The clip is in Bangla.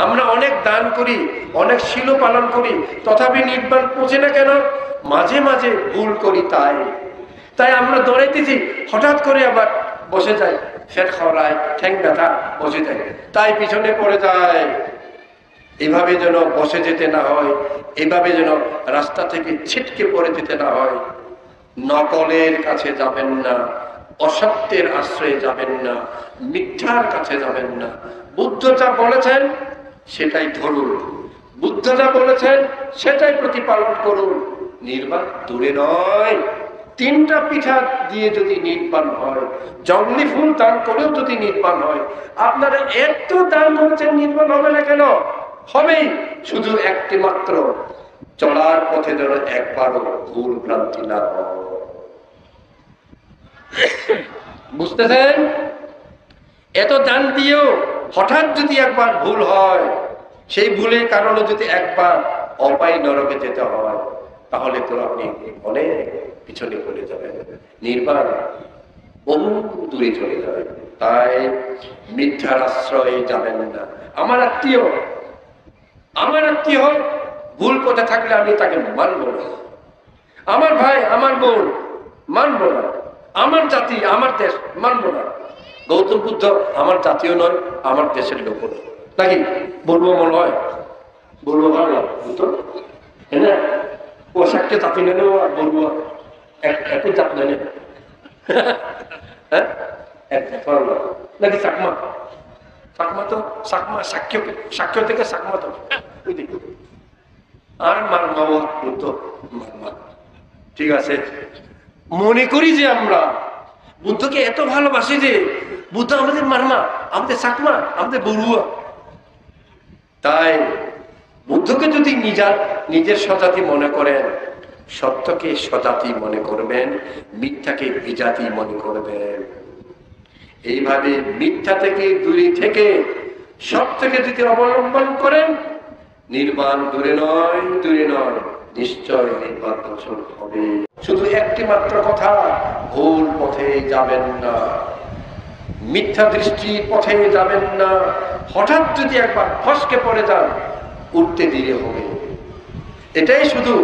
আমরা অনেক দান করি, অনেক শীল পালন করি, তথাপি নির্বাণ পৌঁছে না কেন? মাঝে মাঝে ভুল করি। তাই আমরা দৌড়াইতেছি, হঠাৎ করে আবার বসে যাই, ফের খাওয়ায়, ঠ্যাং ব্যথা, বসে যায়, তাই পিছনে পড়ে যায়। এভাবে যেন বসে যেতে না হয়, এভাবে যেন রাস্তা থেকে ছিটকে পড়ে যেতে না হয়। নকলের কাছে যাবেন না, অসত্যের আশ্রয়ে যাবেন না, মিথ্যার কাছে যাবেন না। বুদ্ধ যা বলেছেন সেটাই ধরুন, বুদ্ধ যা বলেছেন সেটাই প্রতিপালন করুন। নির্বাণ দূরে নয়। 3টা পিঠা দিয়ে যদি নির্বাণ হয়, জঙ্গলি ফুল দান করেও যদি নির্বাণ হয়, আপনারা এত দান করেছেন, নির্বাণ হবে না কেন? হবেই। শুধু একটি মাত্র, চলার পথে যেন একবারও ভুল ভ্রান্তি না হয়। বুঝতেছেন? এত দান দিয়েও হঠাৎ যদি একবার ভুল হয়, সেই ভুলের কারণে যদি একবার অপায় নরকে যেতে হয়, তাহলে তো আপনি অনেক পিছনে পড়ে যাবেন, নির্বাণ বহু দূরে চলে যাবে। তাই মিথ্যার আশ্রয়ে যাবেন না। আমার আত্মীয় ভুল পথে থাকলে আমি তাকে মানব না। আমার ভাই, আমার বোন মানব না। আমার জাতি, আমার দেশ মানব না। গৌতম বুদ্ধ আমার জাতীয় নয়, আমার দেশের লোক নয়, নাকি বলবো? মনে হয় বলবো ভালো বুদ্ধ, হ্যাঁ না? পোশাককে জাতি নেন আর বলবো একই জাত নেন, হ্যাঁ, নাকি চাকমা? তো চাকমা, সাক্ষ্য থেকে চাকমা তো আর মারমা বুদ্ধ মারমা। ঠিক আছে, মনে করি যে আমরা বুদ্ধকে এত ভালোবাসি যে বুদ্ধ আমাদের মারমা, আমাদের চাকমা, আমাদের বড়ুয়া। তাই বুদ্ধকে যদি নিজের স্বজাতি মনে করেন, সত্যকে স্বজাতি মনে করবেন, মিথ্যাকে বিজাতি মনে করবেন। এইভাবে মিথ্যা থেকে দূরে থেকে সত্যকে যদি অবলম্বন করেন, নির্বাণ দূরে নয়, নিশ্চয় নির্বাণ দর্শন হবে। শুধু একটি মাত্র কথা, ভুল পথে যাবেন না, মিথ্যা দৃষ্টির পথে যাবেন না। হঠাৎ যদি একবার ফসকে পড়ে যান, উঠতে দেরি হবে। এটাই শুধু